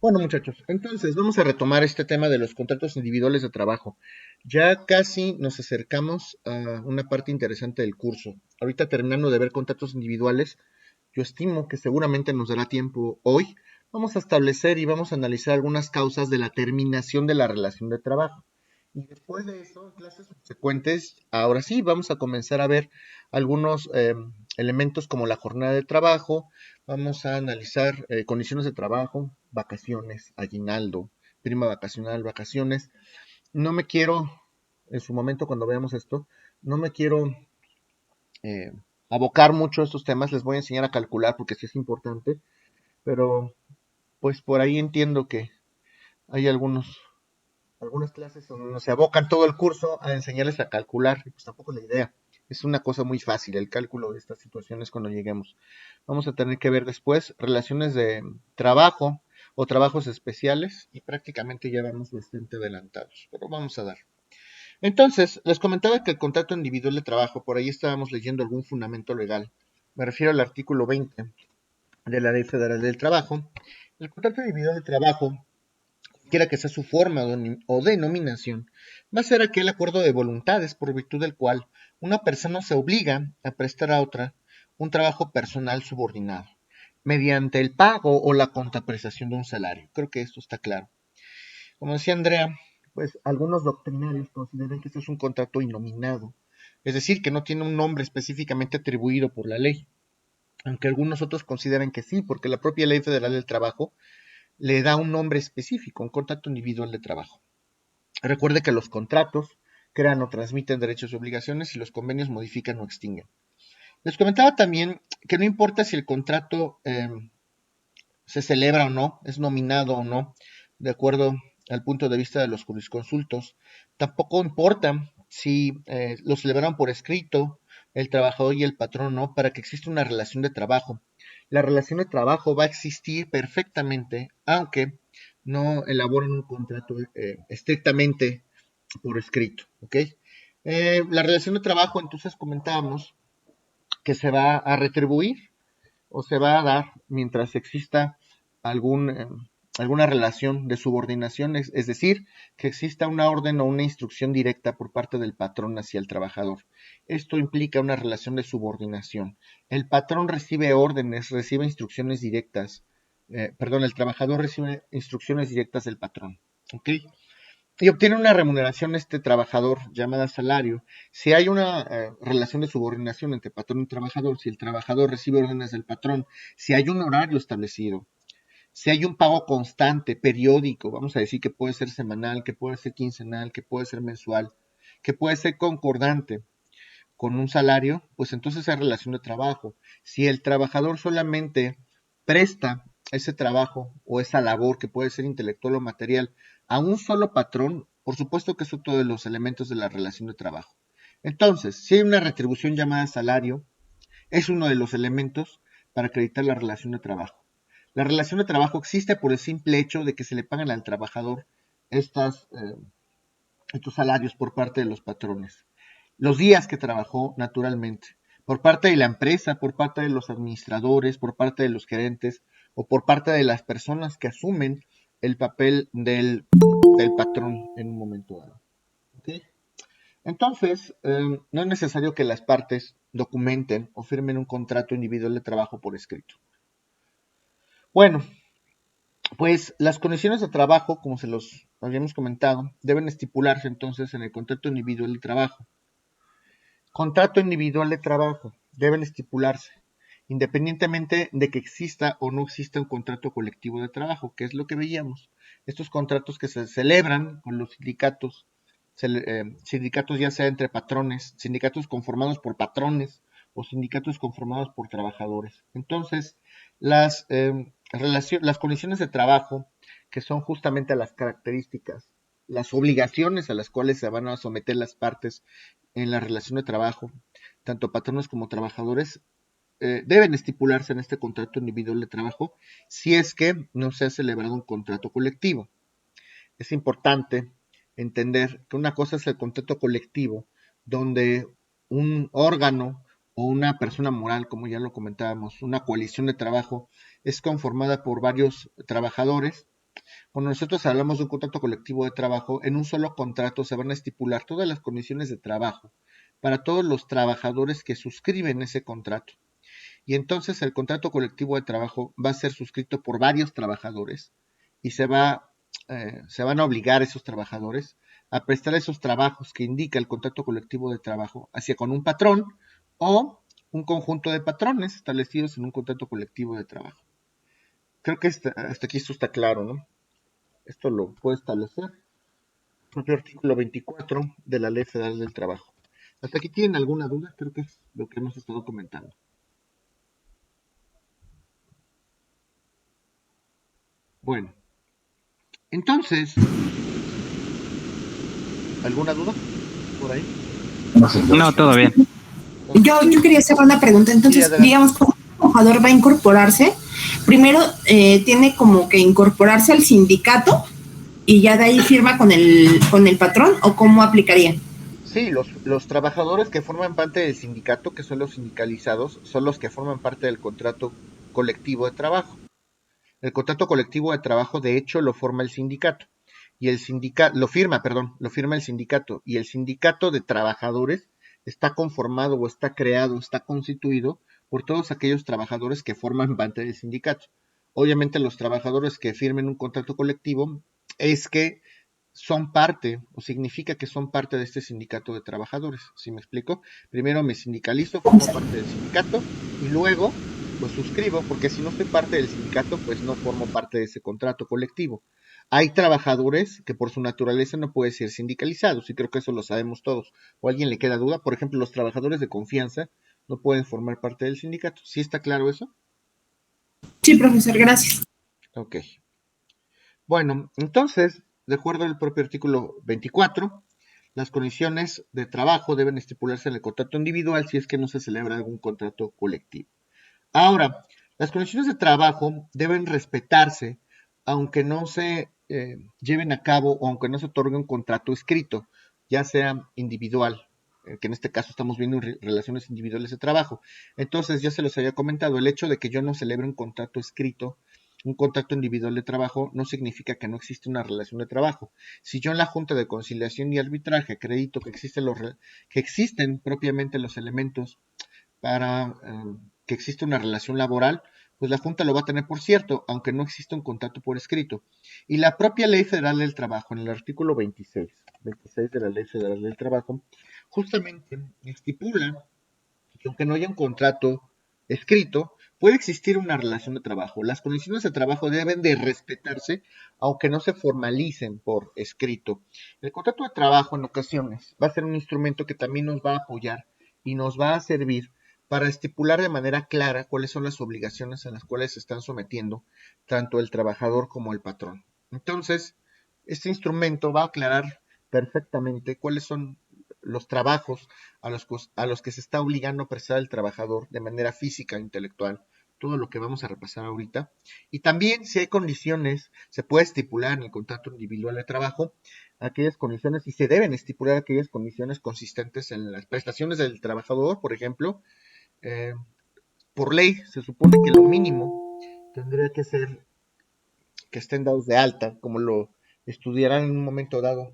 Bueno, muchachos, entonces vamos a retomar este tema de los contratos individuales de trabajo. Ya casi nos acercamos a una parte interesante del curso. Ahorita terminando de ver contratos individuales, yo estimo que seguramente nos dará tiempo hoy. Vamos a establecer y vamos a analizar algunas causas de la terminación de la relación de trabajo. Y después de eso, en clases subsecuentes, ahora sí, vamos a comenzar a ver algunos elementos como la jornada de trabajo. Vamos a analizar condiciones de trabajo, vacaciones, aguinaldo, prima vacacional, vacaciones. No me quiero, en su momento cuando veamos esto, no me quiero eh, abocar mucho a estos temas. Les voy a enseñar a calcular porque sí es importante, pero pues por ahí entiendo que hay algunas clases donde se abocan todo el curso a enseñarles a calcular, y pues tampoco es la idea. Es una cosa muy fácil el cálculo de estas situaciones cuando lleguemos. Vamos a tener que ver después relaciones de trabajo o trabajos especiales y prácticamente ya vamos bastante adelantados, pero vamos a dar. Entonces, les comentaba que el contrato individual de trabajo, por ahí estábamos leyendo algún fundamento legal. Me refiero al artículo 20 de la Ley Federal del Trabajo. El contrato individual de trabajo, quiera que sea su forma o denominación, va a ser aquel acuerdo de voluntades por virtud del cual una persona se obliga a prestar a otra un trabajo personal subordinado, mediante el pago o la contraprestación de un salario. Creo que esto está claro. Como decía Andrea, pues algunos doctrinarios consideran que esto es un contrato innominado, es decir, que no tiene un nombre específicamente atribuido por la ley, aunque algunos otros consideran que sí, porque la propia Ley Federal del Trabajo le da un nombre específico, un contrato individual de trabajo. Recuerde que los contratos crean o transmiten derechos y obligaciones y los convenios modifican o extinguen. Les comentaba también que no importa si el contrato se celebra o no, es nominado o no, de acuerdo al punto de vista de los jurisconsultos. Tampoco importa si lo celebraron por escrito el trabajador y el patrón, ¿no? Para que exista una relación de trabajo. La relación de trabajo va a existir perfectamente, aunque no elaboren un contrato estrictamente por escrito, ¿ok? La relación de trabajo, entonces comentábamos que se va a retribuir o se va a dar mientras exista algún, alguna relación de subordinación, es decir, que exista una orden o una instrucción directa por parte del patrón hacia el trabajador. Esto implica una relación de subordinación. El patrón recibe órdenes, recibe instrucciones directas, perdón, el trabajador recibe instrucciones directas del patrón. ¿Ok? Y obtiene una remuneración este trabajador llamada salario. Si hay una relación de subordinación entre patrón y trabajador, si el trabajador recibe órdenes del patrón, si hay un horario establecido, si hay un pago constante, periódico, vamos a decir que puede ser semanal, que puede ser quincenal, que puede ser mensual, que puede ser concordante con un salario, pues entonces hay relación de trabajo. Si el trabajador solamente presta ese trabajo o esa labor que puede ser intelectual o material a un solo patrón, por supuesto que es otro de los elementos de la relación de trabajo. Entonces, si hay una retribución llamada salario, es uno de los elementos para acreditar la relación de trabajo. La relación de trabajo existe por el simple hecho de que se le pagan al trabajador estas, estos salarios por parte de los patrones. Los días que trabajó naturalmente, por parte de la empresa, por parte de los administradores, por parte de los gerentes o por parte de las personas que asumen el papel del patrón en un momento dado. ¿Okay? Entonces, no es necesario que las partes documenten o firmen un contrato individual de trabajo por escrito. Bueno, pues las condiciones de trabajo, como se los habíamos comentado, deben estipularse entonces en el contrato individual de trabajo. Contrato individual de trabajo deben estipularse, independientemente de que exista o no exista un contrato colectivo de trabajo, que es lo que veíamos. Estos contratos que se celebran con los sindicatos, sindicatos ya sea entre patrones, sindicatos conformados por patrones o sindicatos conformados por trabajadores. Entonces, las condiciones de trabajo, que son justamente las características, las obligaciones a las cuales se van a someter las partes en la relación de trabajo, tanto patronos como trabajadores, deben estipularse en este contrato individual de trabajo si es que no se ha celebrado un contrato colectivo. Es importante entender que una cosa es el contrato colectivo, donde un órgano o una persona moral, como ya lo comentábamos, una coalición de trabajo, es conformada por varios trabajadores Cuando nosotros hablamos de un contrato colectivo de trabajo, en un solo contrato se van a estipular todas las condiciones de trabajo para todos los trabajadores que suscriben ese contrato. Y entonces el contrato colectivo de trabajo va a ser suscrito por varios trabajadores y se van a obligar a esos trabajadores a prestar esos trabajos que indica el contrato colectivo de trabajo hacia con un patrón o un conjunto de patrones establecidos en un contrato colectivo de trabajo. Creo que hasta aquí esto está claro, ¿no? Esto lo puede establecer el propio artículo 24 de la Ley Federal del Trabajo. ¿Hasta aquí tienen alguna duda? Creo que es lo que hemos estado comentando. Bueno, entonces, ¿alguna duda por ahí? No, todo bien. Yo quería hacer una pregunta. Sí, Entonces, adelante. digamos, como un trabajador va a incorporarse, primero tiene como que incorporarse al sindicato y ya de ahí firma con el patrón, ¿o cómo aplicaría? Sí, los trabajadores que forman parte del sindicato, que son los sindicalizados, son los que forman parte del contrato colectivo de trabajo. El contrato colectivo de trabajo, de hecho, lo forma el sindicato. Y el sindicato, lo firma el sindicato. Y el sindicato de trabajadores está conformado o está creado, está constituido por todos aquellos trabajadores que forman parte del sindicato. Obviamente los trabajadores que firmen un contrato colectivo es que son parte o significa que son parte de este sindicato de trabajadores. ¿Sí me explico? Primero me sindicalizo, formo parte del sindicato y luego pues suscribo, porque si no soy parte del sindicato, pues no formo parte de ese contrato colectivo. Hay trabajadores que por su naturaleza no pueden ser sindicalizados y creo que eso lo sabemos todos. ¿O a alguien le queda duda? Por ejemplo, los trabajadores de confianza no pueden formar parte del sindicato. ¿Sí está claro eso? Sí, profesor, gracias. Ok. Bueno, entonces, de acuerdo al propio artículo 24, las condiciones de trabajo deben estipularse en el contrato individual si es que no se celebra algún contrato colectivo. Ahora, las condiciones de trabajo deben respetarse aunque no se lleven a cabo o aunque no se otorgue un contrato escrito, ya sea individual, que en este caso estamos viendo relaciones individuales de trabajo. Entonces, ya se los había comentado, el hecho de que yo no celebre un contrato escrito, un contrato individual de trabajo, no significa que no existe una relación de trabajo. Si yo en la Junta de Conciliación y Arbitraje acredito que existen propiamente los elementos para que exista una relación laboral, pues la Junta lo va a tener por cierto, aunque no exista un contrato por escrito. Y la propia Ley Federal del Trabajo, en el artículo 26 de la Ley Federal del Trabajo, justamente estipula que aunque no haya un contrato escrito, puede existir una relación de trabajo. Las condiciones de trabajo deben de respetarse, aunque no se formalicen por escrito. El contrato de trabajo en ocasiones va a ser un instrumento que también nos va a apoyar y nos va a servir para estipular de manera clara cuáles son las obligaciones a las cuales se están sometiendo tanto el trabajador como el patrón. Entonces, este instrumento va a aclarar perfectamente cuáles son los trabajos a los que se está obligando a prestar el trabajador de manera física e intelectual, todo lo que vamos a repasar ahorita. Y también si hay condiciones, se puede estipular en el contrato individual de trabajo aquellas condiciones y se deben estipular aquellas condiciones consistentes en las prestaciones del trabajador, por ejemplo. eh, por ley se supone que lo mínimo tendría que ser que estén dados de alta, como lo estudiarán en un momento dado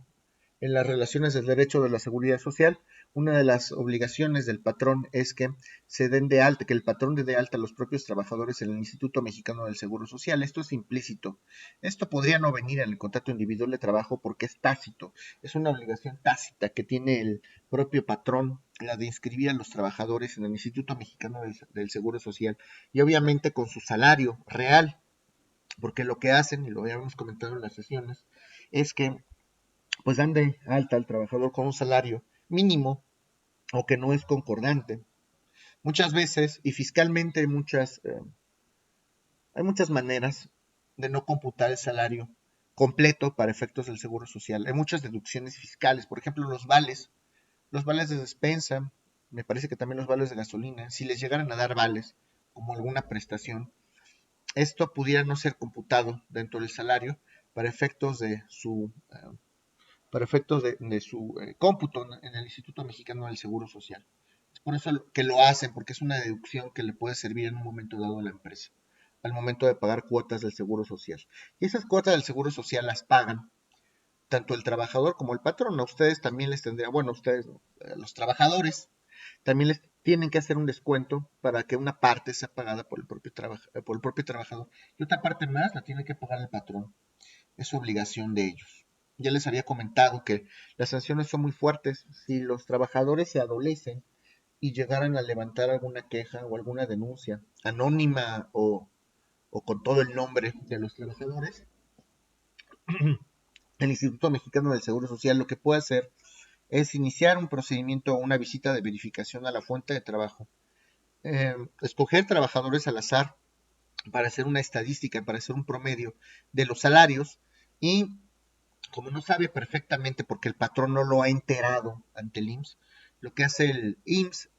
en las relaciones del derecho de la seguridad social. Una de las obligaciones del patrón es que se den de alta, que el patrón dé de alta a los propios trabajadores en el Instituto Mexicano del Seguro Social. Esto es implícito. Esto podría no venir en el contrato individual de trabajo porque es tácito. Es una obligación tácita que tiene el propio patrón, la de inscribir a los trabajadores en el Instituto Mexicano del Seguro Social y obviamente con su salario real, porque lo que hacen, y lo habíamos comentado en las sesiones, es que pues dan de alta al trabajador con un salario mínimo o que no es concordante. Muchas veces, y fiscalmente hay muchas maneras de no computar el salario completo para efectos del seguro social. Hay muchas deducciones fiscales, por ejemplo, los vales de despensa, me parece que también los vales de gasolina, si les llegaran a dar vales como alguna prestación, esto pudiera no ser computado dentro del salario para efectos de su cómputo en el Instituto Mexicano del Seguro Social. Es por eso que lo hacen, porque es una deducción que le puede servir en un momento dado a la empresa. al momento de pagar cuotas del Seguro Social. Y esas cuotas del Seguro Social las pagan tanto el trabajador como el patrón. A ustedes también les tendría, bueno, ustedes, los trabajadores, también les tienen que hacer un descuento para que una parte sea pagada por el propio trabajador y otra parte más la tiene que pagar el patrón. Es obligación de ellos. Ya les había comentado que las sanciones son muy fuertes. Si los trabajadores se adolecen y llegaran a levantar alguna queja o alguna denuncia anónima o con todo el nombre de los trabajadores, el Instituto Mexicano del Seguro Social lo que puede hacer es iniciar un procedimiento o una visita de verificación a la fuente de trabajo, escoger trabajadores al azar para hacer una estadística, para hacer un promedio de los salarios y como no sabe perfectamente porque el patrón no lo ha enterado ante el IMSS, lo que hace el IMSS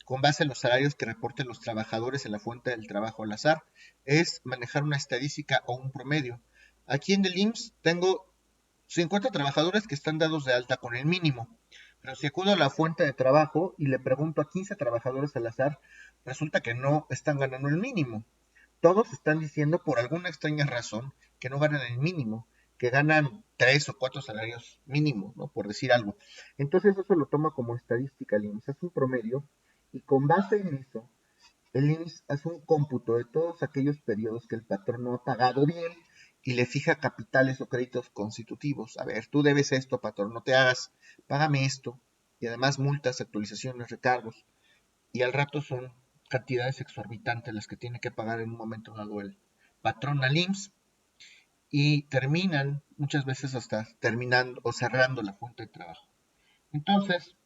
con base en los salarios que reporten los trabajadores en la fuente del trabajo al azar es manejar una estadística o un promedio. Aquí en el IMSS tengo 50 trabajadores que están dados de alta con el mínimo. Pero si acudo a la fuente de trabajo y le pregunto a 15 trabajadores al azar, resulta que no están ganando el mínimo. Todos están diciendo por alguna extraña razón que no ganan el mínimo, que ganan 3 o 4 salarios mínimos, ¿no? Por decir algo. Entonces eso lo toma como estadística el IMSS, hace un promedio y con base en eso, el IMSS hace un cómputo de todos aquellos periodos que el patrón no ha pagado bien y le fija capitales o créditos constitutivos. A ver, tú debes esto, patrón, no te hagas, págame esto. Y además multas, actualizaciones, recargos. Y al rato son cantidades exorbitantes las que tiene que pagar en un momento dado el patrón al IMSS y terminan muchas veces hasta terminando o cerrando la fuente de trabajo. Entonces,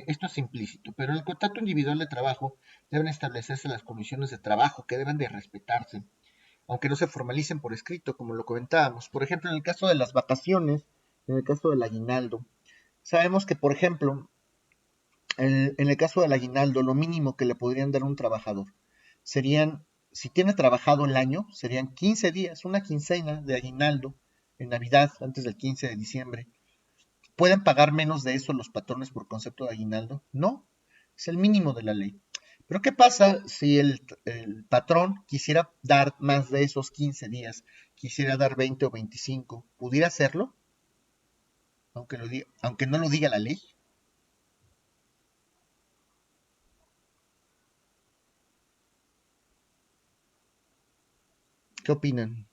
esto es implícito, pero en el contrato individual de trabajo deben establecerse las condiciones de trabajo que deben de respetarse, aunque no se formalicen por escrito, como lo comentábamos. Por ejemplo, en el caso de las vacaciones, en el caso del aguinaldo, sabemos que, por ejemplo, en el caso del aguinaldo, lo mínimo que le podrían dar a un trabajador serían, si tiene trabajado el año, serían 15 días, una quincena de aguinaldo en Navidad, antes del 15 de diciembre. ¿Pueden pagar menos de eso los patrones por concepto de aguinaldo? No, es el mínimo de la ley. Pero ¿qué pasa si el patrón quisiera dar más de esos 15 días? Quisiera dar 20 o 25. ¿Pudiera hacerlo? Aunque no lo diga la ley. ¿Qué opinan?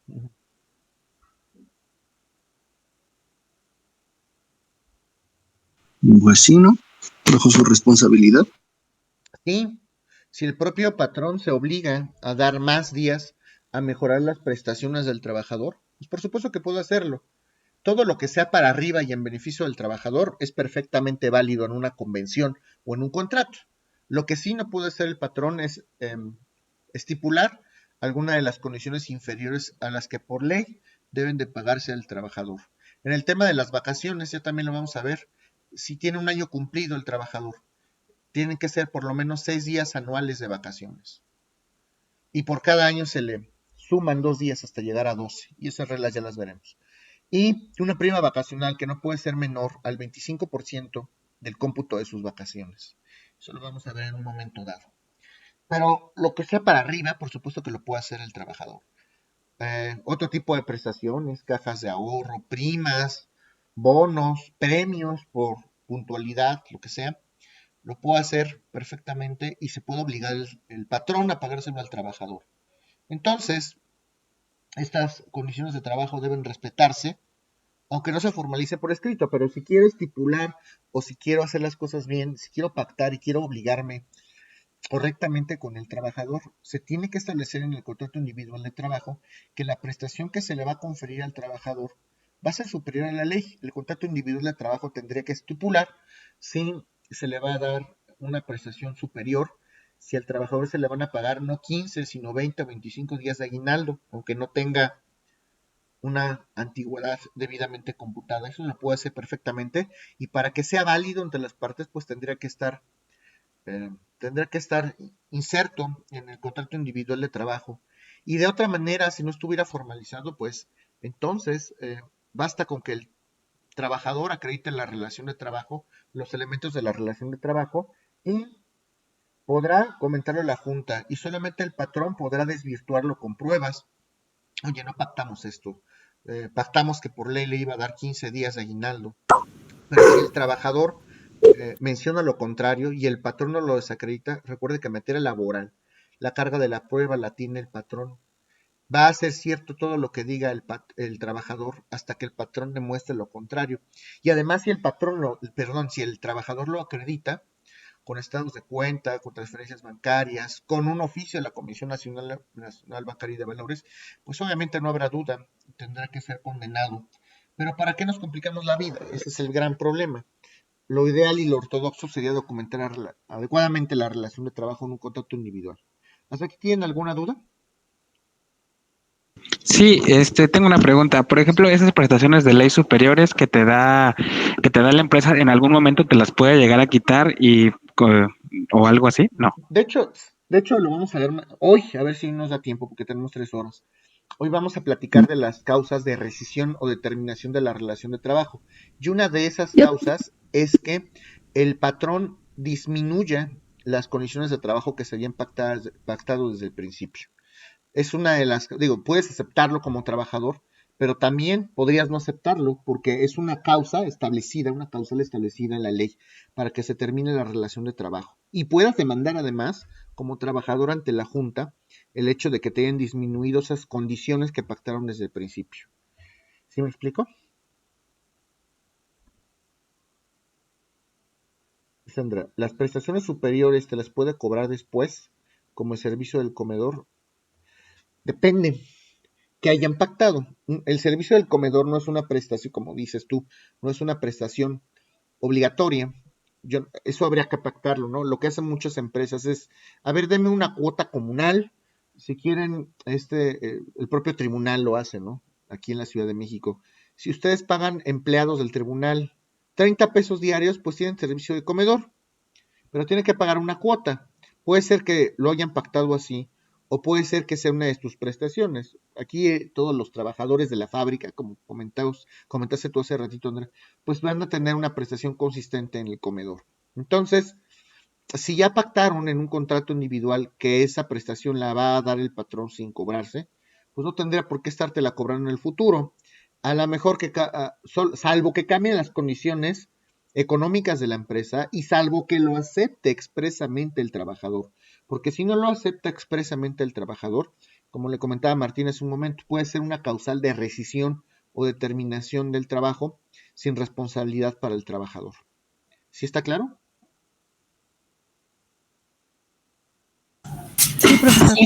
Pues sí, ¿no? Bajo su responsabilidad. Sí, si el propio patrón se obliga a dar más días a mejorar las prestaciones del trabajador, pues por supuesto que puede hacerlo. Todo lo que sea para arriba y en beneficio del trabajador es perfectamente válido en una convención o en un contrato. Lo que sí no puede hacer el patrón es estipular alguna de las condiciones inferiores a las que por ley deben de pagarse al trabajador. En el tema de las vacaciones, ya también lo vamos a ver, si tiene un año cumplido el trabajador, tienen que ser por lo menos 6 días anuales de vacaciones. Y por cada año se le suman 2 días hasta llegar a 12. Y esas reglas ya las veremos. Y una prima vacacional que no puede ser menor al 25% del cómputo de sus vacaciones. Eso lo vamos a ver en un momento dado. Pero lo que sea para arriba, por supuesto que lo puede hacer el trabajador. Otro tipo de prestaciones, cajas de ahorro, primas, bonos, premios por puntualidad, lo que sea, lo puede hacer perfectamente y se puede obligar el patrón a pagárselo al trabajador. Entonces, estas condiciones de trabajo deben respetarse aunque no se formalice por escrito, pero si quiero estipular o si quiero hacer las cosas bien, si quiero pactar y quiero obligarme correctamente con el trabajador, se tiene que establecer en el contrato individual de trabajo que la prestación que se le va a conferir al trabajador va a ser superior a la ley. El contrato individual de trabajo tendría que estipular si se le va a dar una prestación superior, si al trabajador se le van a pagar no 15, sino 20 o 25 días de aguinaldo, aunque no tenga una antigüedad debidamente computada. Eso lo puede hacer perfectamente y para que sea válido entre las partes, pues tendría que estar inserto en el contrato individual de trabajo. Y de otra manera, si no estuviera formalizado, pues entonces basta con que el trabajador acredite la relación de trabajo, los elementos de la relación de trabajo y podrá comentarlo a la junta y solamente el patrón podrá desvirtuarlo con pruebas. Oye, no pactamos esto. Pactamos que por ley le iba a dar 15 días de aguinaldo. Pero si el trabajador menciona lo contrario y el patrón no lo desacredita, recuerde que en materia laboral, la carga de la prueba la tiene el patrón. Va a ser cierto todo lo que diga el trabajador hasta que el patrón demuestre lo contrario. Y además, si el si el trabajador lo acredita, con estados de cuenta, con transferencias bancarias, con un oficio de la Comisión Nacional Bancaria y de Valores, pues obviamente no habrá duda, tendrá que ser condenado. Pero ¿para qué nos complicamos la vida? Ese es el gran problema. Lo ideal y lo ortodoxo sería documentar adecuadamente la relación de trabajo en un contrato individual. ¿Hasta aquí tienen alguna duda? Sí, tengo una pregunta. Por ejemplo, esas prestaciones de ley superiores que te da la empresa, ¿en algún momento te las puede llegar a quitar o algo así? No. De hecho, lo vamos a ver hoy, a ver si nos da tiempo, porque tenemos 3 horas. Hoy vamos a platicar de las causas de rescisión o determinación de la relación de trabajo. Y una de esas causas es que el patrón disminuya las condiciones de trabajo que se habían pactado desde el principio. Es una de las, digo, puedes aceptarlo como trabajador, pero también podrías no aceptarlo porque es una causa establecida, una causal establecida en la ley para que se termine la relación de trabajo. Y puedas demandar además como trabajador ante la Junta el hecho de que te hayan disminuido esas condiciones que pactaron desde el principio. ¿Sí me explico? Sandra, las prestaciones superiores te las puede cobrar después como el servicio del comedor. Depende que hayan pactado. El servicio del comedor no es una prestación, como dices tú, no es una prestación obligatoria. Eso habría que pactarlo, ¿no? Lo que hacen muchas empresas es, a ver, denme una cuota comunal. Si quieren, el propio tribunal lo hace, ¿no? Aquí en la Ciudad de México. Si ustedes pagan empleados del tribunal 30 pesos diarios, pues tienen servicio de comedor, pero tienen que pagar una cuota. Puede ser que lo hayan pactado así, o puede ser que sea una de tus prestaciones. Aquí todos los trabajadores de la fábrica, como comentaste tú hace ratito, André, pues van a tener una prestación consistente en el comedor. Entonces, si ya pactaron en un contrato individual que esa prestación la va a dar el patrón sin cobrarse, pues no tendría por qué estártela cobrando en el futuro. A lo mejor salvo que cambien las condiciones económicas de la empresa y salvo que lo acepte expresamente el trabajador. Porque si no lo acepta expresamente el trabajador, como le comentaba Martín hace un momento, puede ser una causal de rescisión o determinación del trabajo sin responsabilidad para el trabajador. ¿Sí está claro? Sí, profesor.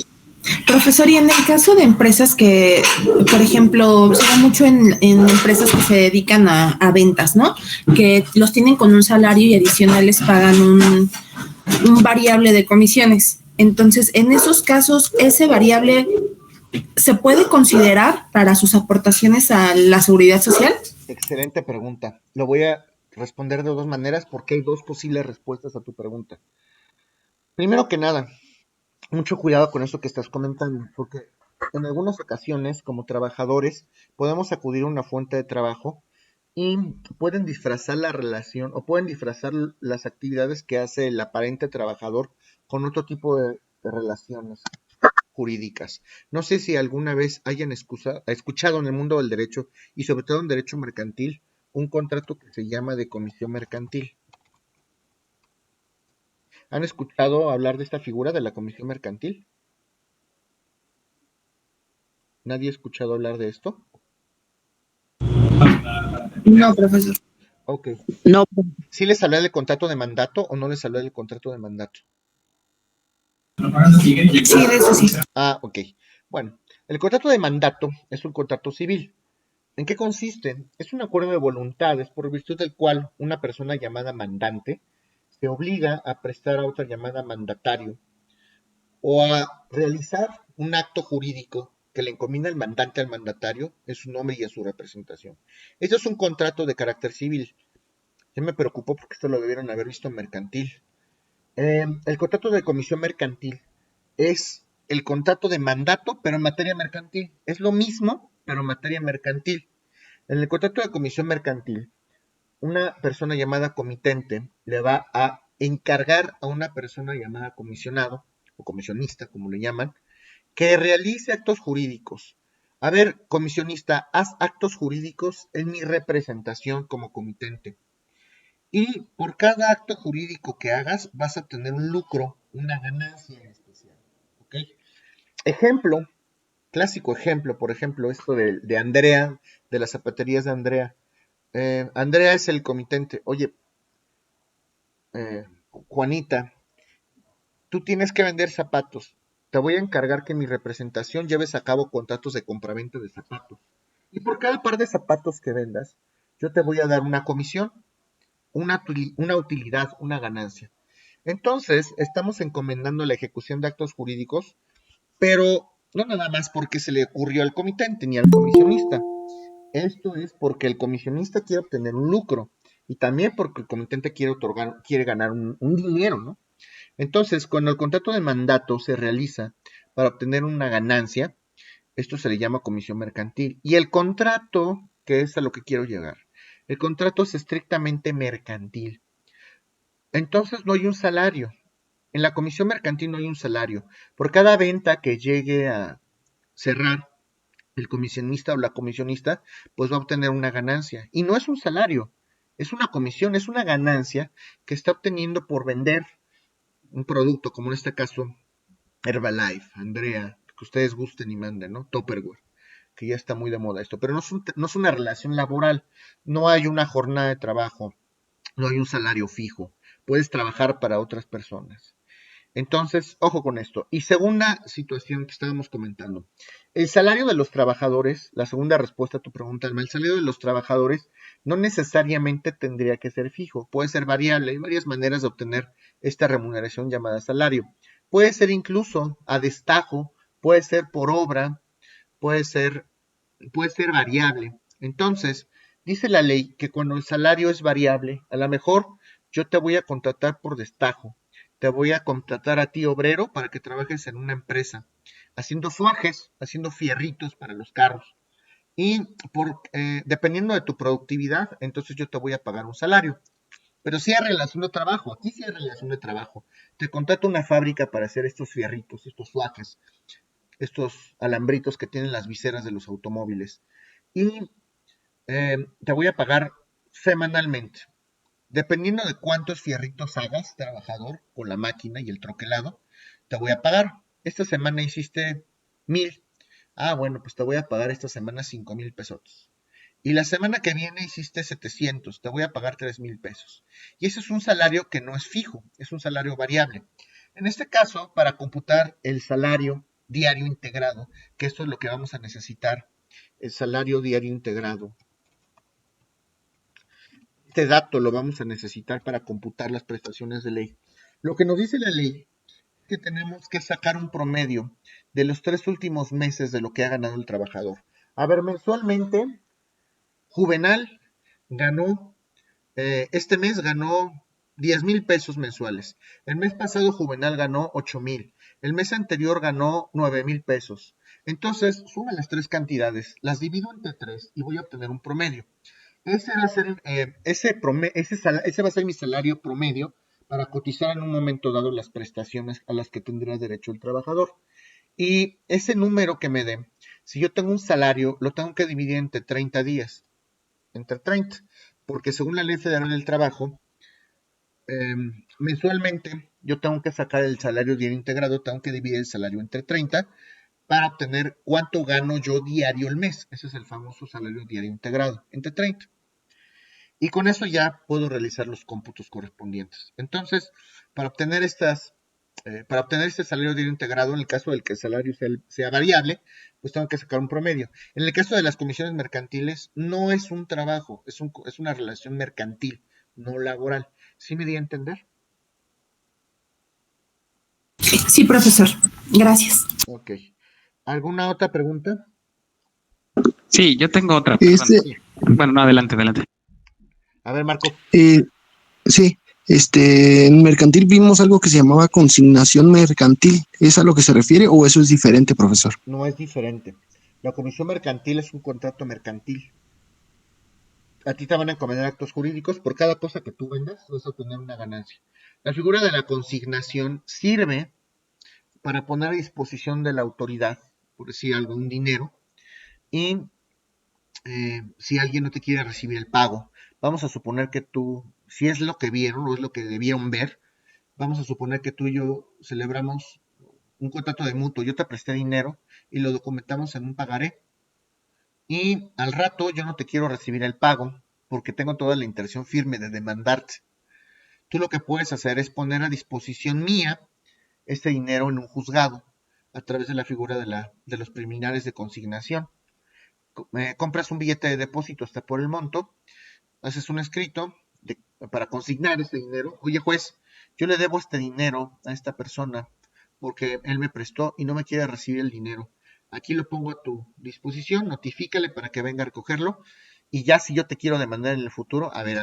Profesor, y en el caso de empresas que, por ejemplo, se da mucho en empresas que se dedican a ventas, ¿no? Que los tienen con un salario y adicional les pagan un variable de comisiones. Entonces, en esos casos, ese variable se puede considerar para sus aportaciones a la seguridad social. Excelente pregunta. Lo voy a responder de dos maneras porque hay dos posibles respuestas a tu pregunta. Primero que nada, mucho cuidado con eso que estás comentando, porque en algunas ocasiones, como trabajadores, podemos acudir a una fuente de trabajo y pueden disfrazar la relación o pueden disfrazar las actividades que hace el aparente trabajador con otro tipo de relaciones jurídicas. No sé si alguna vez hayan escuchado en el mundo del derecho y sobre todo en derecho mercantil un contrato que se llama de comisión mercantil. ¿Han escuchado hablar de esta figura de la comisión mercantil? ¿Nadie ha escuchado hablar de esto? No, profesor. Ok. No. ¿Sí les hablé del contrato de mandato o no les hablé del contrato de mandato? Sí, de eso sí. Ah, ok. Bueno, el contrato de mandato es un contrato civil. ¿En qué consiste? Es un acuerdo de voluntades por virtud del cual una persona llamada mandante se obliga a prestar a otra llamada mandatario o a realizar un acto jurídico que le encomienda el mandante al mandatario en su nombre y en su representación. Esto es un contrato de carácter civil. Ya me preocupó porque esto lo debieron haber visto en mercantil. El contrato de comisión mercantil es el contrato de mandato, pero en materia mercantil. Es lo mismo, pero en materia mercantil. En el contrato de comisión mercantil, una persona llamada comitente le va a encargar a una persona llamada comisionado o comisionista, como le llaman, que realice actos jurídicos. A ver, comisionista, haz actos jurídicos en mi representación como comitente. Y por cada acto jurídico que hagas, vas a tener un lucro, una ganancia en especial. ¿Ok? Ejemplo, clásico ejemplo, por ejemplo, esto de Andrea, de las zapaterías de Andrea. Andrea es el comitente. Oye, Juanita, tú tienes que vender zapatos. Te voy a encargar que en mi representación lleves a cabo contratos de compraventa de zapatos. Y por cada par de zapatos que vendas, yo te voy a dar una comisión, una utilidad, una ganancia. Entonces, estamos encomendando la ejecución de actos jurídicos, pero no nada más porque se le ocurrió al comitente ni al comisionista. Esto es porque el comisionista quiere obtener un lucro y también porque el comitente quiere ganar un dinero, ¿no? Entonces, cuando el contrato de mandato se realiza para obtener una ganancia, esto se le llama comisión mercantil. Y el contrato, que es a lo que quiero llegar, el contrato es estrictamente mercantil. Entonces no hay un salario. En la comisión mercantil no hay un salario. Por cada venta que llegue a cerrar el comisionista o la comisionista, pues va a obtener una ganancia. Y no es un salario, es una comisión, es una ganancia que está obteniendo por vender un producto, como en este caso Herbalife, Andrea, que ustedes gusten y manden, ¿no? Tupperware, que ya está muy de moda esto, pero no es una relación laboral, no hay una jornada de trabajo, no hay un salario fijo, puedes trabajar para otras personas. Entonces, ojo con esto. Y segunda situación que estábamos comentando, el salario de los trabajadores, la segunda respuesta a tu pregunta, Alma, el salario de los trabajadores no necesariamente tendría que ser fijo, puede ser variable. Hay varias maneras de obtener esta remuneración llamada salario. Puede ser incluso a destajo, puede ser por obra, puede ser, puede ser variable. Entonces, dice la ley que cuando el salario es variable, a lo mejor yo te voy a contratar por destajo, te voy a contratar a ti, obrero, para que trabajes en una empresa, haciendo suajes, haciendo fierritos para los carros. Y dependiendo de tu productividad, entonces yo te voy a pagar un salario. Pero sí hay relación de trabajo, aquí sí hay relación de trabajo. Te contrato una fábrica para hacer estos fierritos, estos suajes, estos alambritos que tienen las viseras de los automóviles. Y te voy a pagar semanalmente. Dependiendo de cuántos fierritos hagas, trabajador, con la máquina y el troquelado, te voy a pagar. Esta semana hiciste 1000. Ah, bueno, pues te voy a pagar esta semana 5000 pesos. Y la semana que viene hiciste 700, te voy a pagar 3000 pesos. Y ese es un salario que no es fijo, es un salario variable. En este caso, para computar el salario diario integrado, que esto es lo que vamos a necesitar, el salario diario integrado. Este dato lo vamos a necesitar para computar las prestaciones de ley. Lo que nos dice la ley es que tenemos que sacar un promedio de los 3 últimos meses de lo que ha ganado el trabajador. A ver, mensualmente, Juvenal ganó, este mes ganó 10,000 pesos mensuales. El mes pasado Juvenal ganó 8,000. El mes anterior ganó 9,000 pesos. Entonces, suma las tres cantidades, las divido entre 3 y voy a obtener un promedio. Ese va a ser, ese va a ser mi salario promedio para cotizar en un momento dado las prestaciones a las que tendrá derecho el trabajador. Y ese número que me dé, si yo tengo un salario, lo tengo que dividir entre 30 días, entre 30, porque según la Ley Federal del Trabajo, mensualmente yo tengo que sacar el salario diario integrado, tengo que dividir el salario entre 30 para obtener cuánto gano yo diario el mes. Ese es el famoso salario diario integrado, entre 30. Y con eso ya puedo realizar los cómputos correspondientes. Entonces, para obtener para obtener este salario diario integrado, en el caso del que el salario sea variable, pues tengo que sacar un promedio. En el caso de las comisiones mercantiles, no es un trabajo, es una relación mercantil, no laboral. ¿Sí me di a entender? Sí, profesor. Gracias. Ok. ¿Alguna otra pregunta? Sí, yo tengo otra, perdón. Este, Sí. Bueno, no, adelante, adelante. A ver, Marco. sí, en mercantil vimos algo que se llamaba consignación mercantil. ¿Es a lo que se refiere o eso es diferente, profesor? No es diferente. La comisión mercantil es un contrato mercantil. A ti te van a encomendar actos jurídicos, por cada cosa que tú vendas vas a obtener una ganancia. La figura de la consignación sirve para poner a disposición de la autoridad, por decir algo, un dinero, y si alguien no te quiere recibir el pago, vamos a suponer que tú, si es lo que vieron o es lo que debieron ver, vamos a suponer que tú y yo celebramos un contrato de mutuo, yo te presté dinero y lo documentamos en un pagaré, y al rato yo no te quiero recibir el pago porque tengo toda la intención firme de demandarte. Tú lo que puedes hacer es poner a disposición mía este dinero en un juzgado a través de la figura de los preliminares de consignación. Compras un billete de depósito hasta por el monto, haces un escrito para consignar este dinero. Oye, juez, yo le debo este dinero a esta persona porque él me prestó y no me quiere recibir el dinero. Aquí lo pongo a tu disposición, notifícale para que venga a recogerlo. Y ya si yo te quiero demandar en el futuro, a ver,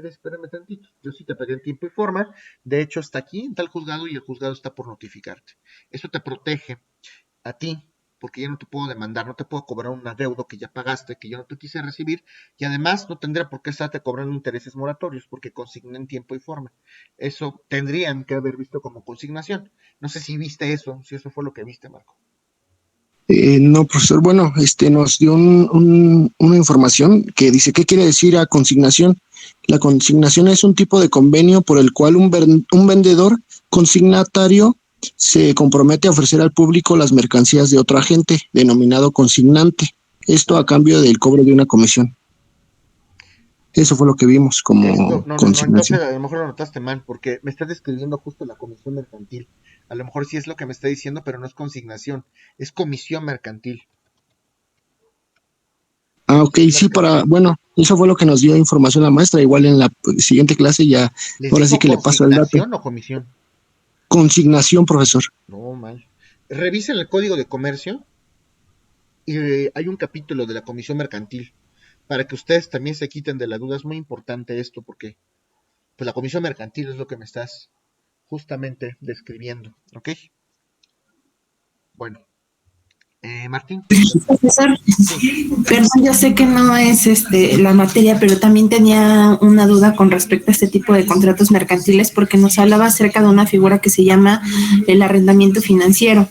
espérame tantito. Yo sí te pedí en tiempo y forma. De hecho, está aquí en tal juzgado y el juzgado está por notificarte. Eso te protege a ti, porque ya no te puedo demandar, no te puedo cobrar un adeudo que ya pagaste, que yo no te quise recibir, y además no tendría por qué estarte cobrando intereses moratorios, porque consigné en tiempo y forma. Eso tendrían que haber visto como consignación. No sé si viste eso, si eso fue lo que viste, Marco. No, profesor, bueno, nos dio una información que dice, ¿qué quiere decir a consignación? La consignación es un tipo de convenio por el cual un vendedor consignatario se compromete a ofrecer al público las mercancías de otro agente, denominado consignante. Esto a cambio del cobro de una comisión. Eso fue lo que vimos como No, consignación. entonces a lo mejor lo notaste mal, porque me está describiendo justo la comisión mercantil. A lo mejor sí es lo que me está diciendo, pero no es consignación, es comisión mercantil. Ah, ok, sí, bueno, eso fue lo que nos dio información la maestra. Igual en la siguiente clase ya, ¿Les ahora sí dijo que le paso el dato. consignación o comisión? Consignación, profesor. No, mal. Revisen el código de comercio y hay un capítulo de la comisión mercantil para que ustedes también se quiten de la duda. Es muy importante esto porque pues la comisión mercantil es lo que me estás justamente describiendo, ¿ok? Bueno, Martín. Profesor, Sí. perdón, yo sé que no es la materia, pero también tenía una duda con respecto a este tipo de contratos mercantiles porque nos hablaba acerca de una figura que se llama el arrendamiento financiero,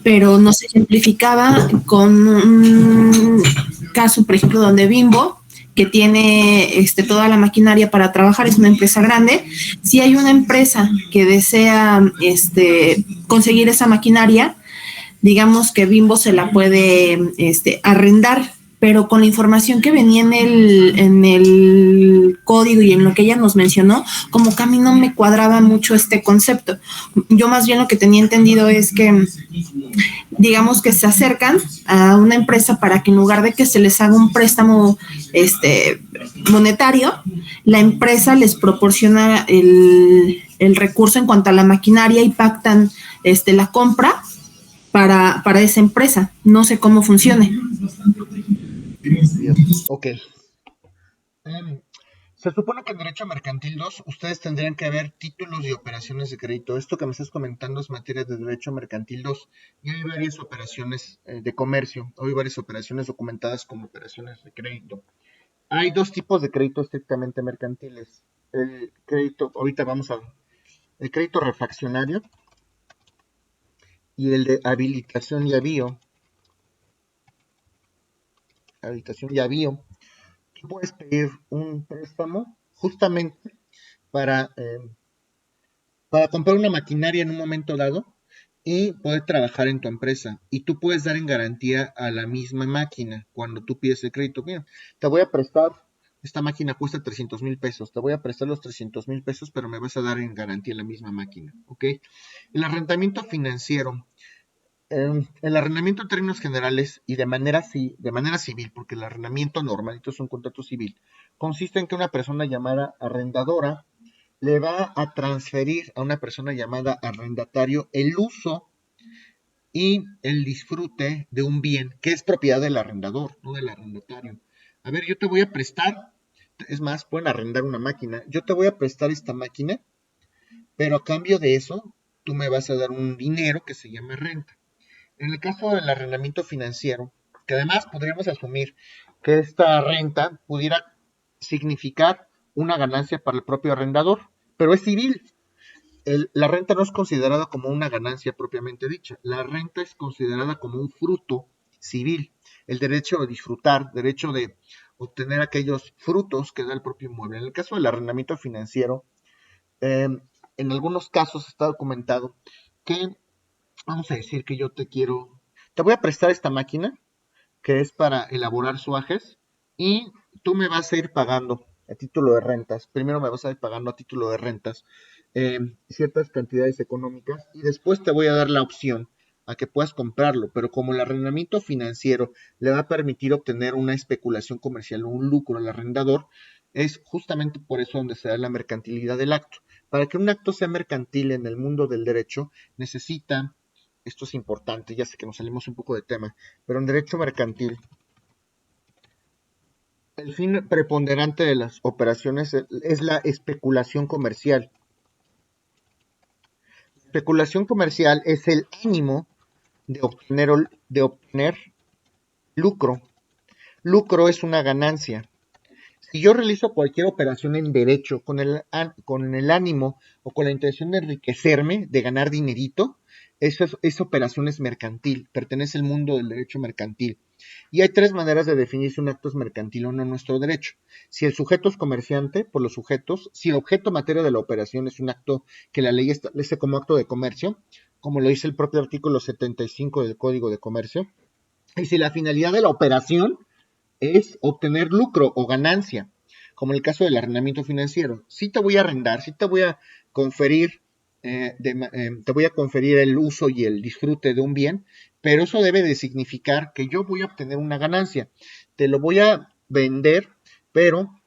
pero nos ejemplificaba con un caso, por ejemplo, donde Bimbo, que tiene toda la maquinaria para trabajar, es una empresa grande. Si hay una empresa que desea conseguir esa maquinaria, digamos que Bimbo se la puede arrendar, pero con la información que venía en el código y en lo que ella nos mencionó, como que a mí no me cuadraba mucho este concepto. Yo más bien lo que tenía entendido es que, digamos que se acercan a una empresa para que en lugar de que se les haga un préstamo monetario, la empresa les proporciona el recurso en cuanto a la maquinaria y pactan la compra para esa empresa. No sé cómo funcione. Bien, ok. Se supone que en Derecho Mercantil 2 ustedes tendrían que ver títulos y operaciones de crédito. Esto que me estás comentando es materia de Derecho Mercantil 2 y hay varias operaciones de comercio, hay varias operaciones documentadas como operaciones de crédito. Hay dos tipos de crédito estrictamente mercantiles. El crédito, ahorita vamos a el crédito refaccionario y el de habilitación y avío. Habilitación y avío. Tú puedes pedir un préstamo justamente para, eh, para comprar una maquinaria en un momento dado y poder trabajar en tu empresa. Y tú puedes dar en garantía a la misma máquina cuando tú pides el crédito. Mira, te voy a prestar, esta máquina cuesta 300,000 pesos, te voy a prestar los 300,000 pesos, pero me vas a dar en garantía la misma máquina, ¿ok? El arrendamiento financiero. El arrendamiento en términos generales y de manera civil, porque el arrendamiento normalito es un contrato civil, consiste en que una persona llamada arrendadora le va a transferir a una persona llamada arrendatario el uso y el disfrute de un bien que es propiedad del arrendador, no del arrendatario. A ver, yo te voy a prestar, es más, pueden arrendar una máquina, yo te voy a prestar esta máquina, pero a cambio de eso, tú me vas a dar un dinero que se llama renta. En el caso del arrendamiento financiero, que además podríamos asumir que esta renta pudiera significar una ganancia para el propio arrendador, pero es civil. la renta no es considerada como una ganancia propiamente dicha. La renta es considerada como un fruto civil, el derecho de disfrutar, derecho de obtener aquellos frutos que da el propio inmueble. En el caso del arrendamiento financiero, en algunos casos está documentado que, vamos a decir que yo te voy a prestar esta máquina que es para elaborar suajes y tú me vas a ir pagando a título de rentas. Primero me vas a ir pagando a título de rentas ciertas cantidades económicas y después te voy a dar la opción a que puedas comprarlo, pero como el arrendamiento financiero le va a permitir obtener una especulación comercial o un lucro al arrendador, es justamente por eso donde se da la mercantilidad del acto. Para que un acto sea mercantil en el mundo del derecho, necesita, esto es importante, ya sé que nos salimos un poco de tema, pero en derecho mercantil, el fin preponderante de las operaciones es la especulación comercial. La especulación comercial es el ánimo de obtener lucro. Lucro es una ganancia. Si yo realizo cualquier operación en derecho con el ánimo o con la intención de enriquecerme, de ganar dinerito, esa operación es mercantil, pertenece al mundo del derecho mercantil. Y hay tres maneras de definir si un acto es mercantil o no en nuestro derecho. Si el sujeto es comerciante, por los sujetos, si el objeto materia de la operación es un acto que la ley establece como acto de comercio, como lo dice el propio artículo 75 del Código de Comercio, y si la finalidad de la operación es obtener lucro o ganancia, como en el caso del arrendamiento financiero. Sí te voy a arrendar, sí te voy a conferir, te voy a conferir el uso y el disfrute de un bien, pero eso debe de significar que yo voy a obtener una ganancia. Te lo voy a vender, pero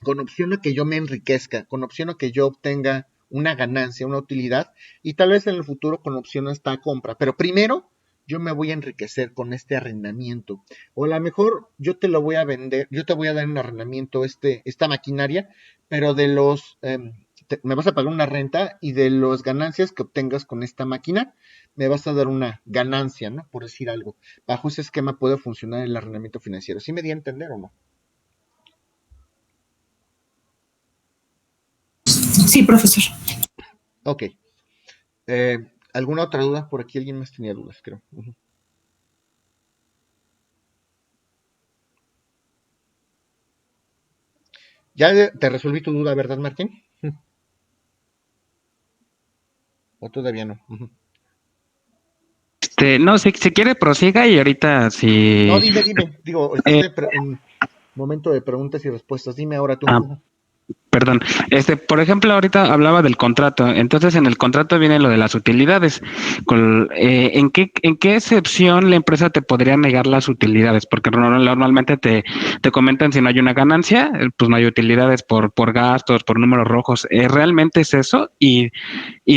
con opción a que yo me enriquezca, con opción a que yo obtenga una ganancia, una utilidad, y tal vez en el futuro con opción a esta compra. Pero primero yo me voy a enriquecer con este arrendamiento. O a lo mejor yo te lo voy a vender, yo te voy a dar en arrendamiento esta maquinaria, pero me vas a pagar una renta y de las ganancias que obtengas con esta máquina, me vas a dar una ganancia, ¿no? Por decir algo. Bajo ese esquema puede funcionar el arrendamiento financiero. ¿Sí me di a entender o no? Sí, profesor. Ok. ¿Alguna otra duda? Por aquí alguien más tenía dudas, creo. Ya te resolví tu duda, ¿verdad, Martín? ¿O todavía no? No, si quiere prosiga y ahorita No, si... dime. Digo, estás eh, en momento de preguntas y respuestas. Dime ahora tú. ah, Perdón, por ejemplo, ahorita hablaba del contrato. Entonces, en el contrato viene lo de las utilidades. ¿En qué excepción la empresa te podría negar las utilidades? Porque normalmente te comentan si no hay una ganancia, pues no hay utilidades por gastos, por números rojos. ¿Realmente es eso? Y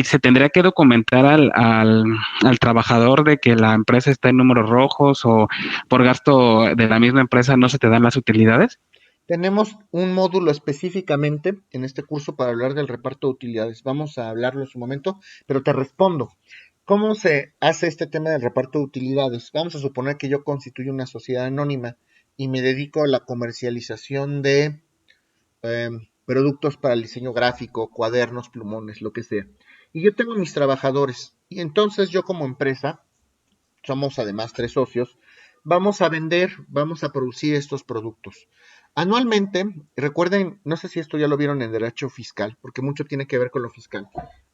se tendría que documentar al trabajador de que la empresa está en números rojos o por gasto de la misma empresa no se te dan las utilidades. Tenemos un módulo específicamente en este curso para hablar del reparto de utilidades. Vamos a hablarlo en su momento, pero te respondo. ¿Cómo se hace este tema del reparto de utilidades? Vamos a suponer que yo constituyo una sociedad anónima y me dedico a la comercialización de productos para el diseño gráfico, cuadernos, plumones, lo que sea. Y yo tengo mis trabajadores. Y entonces yo como empresa, somos además 3 socios, vamos a producir estos productos. Anualmente, recuerden, no sé si esto ya lo vieron en derecho fiscal, porque mucho tiene que ver con lo fiscal.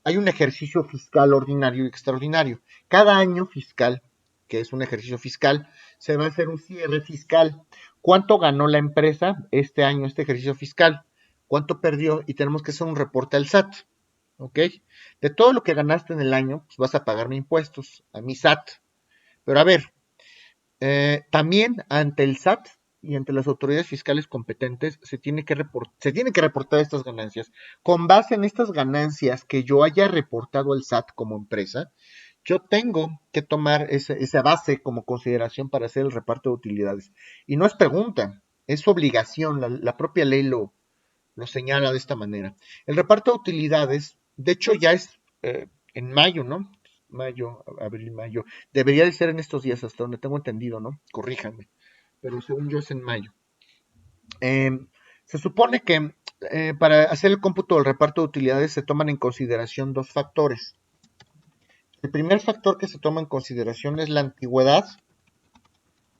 Hay un ejercicio fiscal ordinario y extraordinario. Cada año fiscal, que es un ejercicio fiscal, se va a hacer un cierre fiscal. ¿Cuánto ganó la empresa este año, este ejercicio fiscal? ¿Cuánto perdió? Y tenemos que hacer un reporte al SAT. ¿Ok? De todo lo que ganaste en el año, pues vas a pagarme impuestos, a mi SAT. Pero a ver, también ante el SAT y ante las autoridades fiscales competentes se tienen que reportar estas ganancias. Con base en estas ganancias que yo haya reportado al SAT como empresa, yo tengo que tomar esa base como consideración para hacer el reparto de utilidades. Y no es pregunta, es obligación, la propia ley lo señala de esta manera. El reparto de utilidades, de hecho ya es en mayo, ¿no? Mayo, abril, mayo. Debería de ser en estos días, hasta donde tengo entendido, ¿no? Corríjanme. Pero según yo es en mayo. Se supone que para hacer el cómputo del reparto de utilidades se toman en consideración dos factores. El primer factor que se toma en consideración es la antigüedad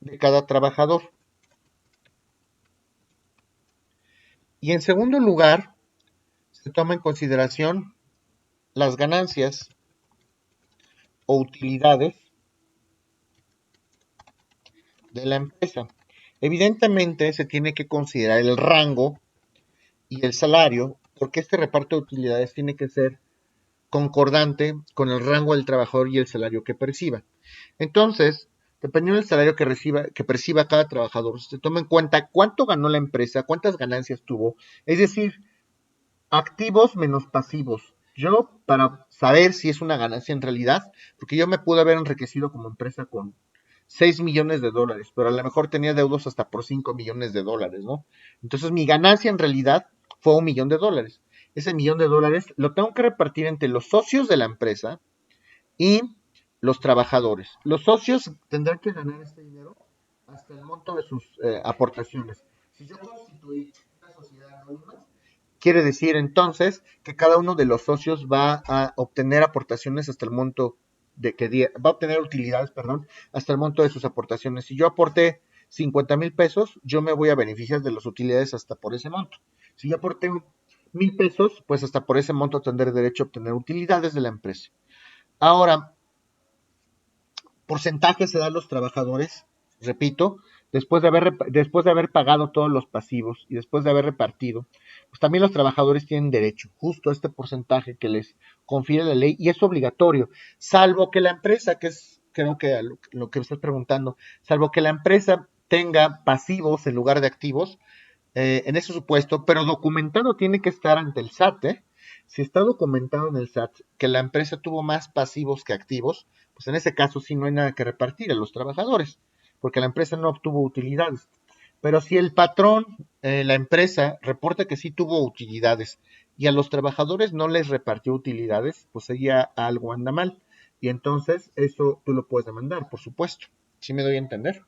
de cada trabajador. Y en segundo lugar, se toma en consideración las ganancias o utilidades de la empresa. Evidentemente se tiene que considerar el rango y el salario, porque este reparto de utilidades tiene que ser concordante con el rango del trabajador y el salario que perciba. Entonces, dependiendo del salario que perciba cada trabajador, se toma en cuenta cuánto ganó la empresa, cuántas ganancias tuvo, es decir, activos menos pasivos. Yo, para saber si es una ganancia en realidad, porque yo me pude haber enriquecido como empresa con 6 millones de dólares, pero a lo mejor tenía deudos hasta por 5 millones de dólares, ¿no? Entonces mi ganancia en realidad fue $1,000,000. Ese $1,000,000 lo tengo que repartir entre los socios de la empresa y los trabajadores. Los socios tendrán que ganar este dinero hasta el monto de sus aportaciones. Si yo constituí una sociedad anónima, quiere decir entonces que cada uno de los socios va a obtener aportaciones hasta el monto va a obtener utilidades, perdón, hasta el monto de sus aportaciones. Si yo aporté 50,000 pesos, yo me voy a beneficiar de las utilidades hasta por ese monto. Si yo aporté 1,000 pesos, pues hasta por ese monto tendré derecho a obtener utilidades de la empresa. Ahora, porcentaje se da a los trabajadores, repito, después de haber pagado todos los pasivos y después de haber repartido, pues también los trabajadores tienen derecho justo a este porcentaje que les confiere la ley y es obligatorio, salvo que la empresa, que es creo que lo que me estás preguntando, salvo que la empresa tenga pasivos en lugar de activos, en ese supuesto, pero documentado tiene que estar ante el SAT, ¿eh? Si está documentado en el SAT que la empresa tuvo más pasivos que activos, pues en ese caso sí no hay nada que repartir a los trabajadores, porque la empresa no obtuvo utilidades. Pero si el patrón, la empresa, reporta que sí tuvo utilidades y a los trabajadores no les repartió utilidades, pues sería algo anda mal. Y entonces eso tú lo puedes demandar, por supuesto. ¿Sí me doy a entender?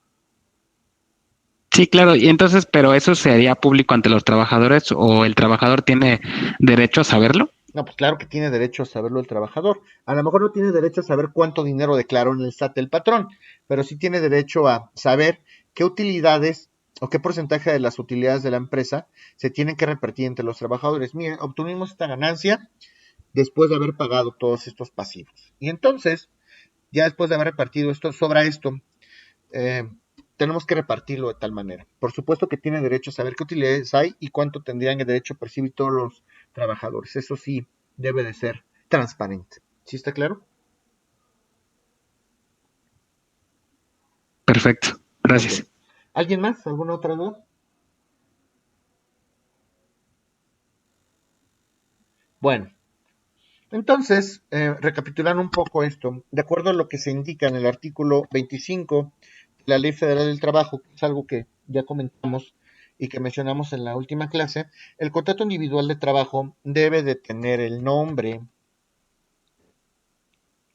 Sí, claro, y entonces, pero eso sería público ante los trabajadores o el trabajador tiene derecho a saberlo. No, pues claro que tiene derecho a saberlo el trabajador. A lo mejor no tiene derecho a saber cuánto dinero declaró en el SAT el patrón, pero sí tiene derecho a saber qué utilidades o qué porcentaje de las utilidades de la empresa se tienen que repartir entre los trabajadores. Miren, obtuvimos esta ganancia después de haber pagado todos estos pasivos. Y entonces, ya después de haber repartido esto, sobra esto, eh, tenemos que repartirlo de tal manera. Por supuesto que tiene derecho a saber qué utilidades hay y cuánto tendrían el derecho a percibir todos los trabajadores. Eso sí debe de ser transparente. ¿Sí está claro? Perfecto, Ok. gracias. ¿Alguien más? ¿Alguna otra duda? Bueno, entonces, recapitulando un poco esto, de acuerdo a lo que se indica en el artículo 25 de la Ley Federal del Trabajo, que es algo que ya comentamos y que mencionamos en la última clase, el contrato individual de trabajo debe de tener el nombre,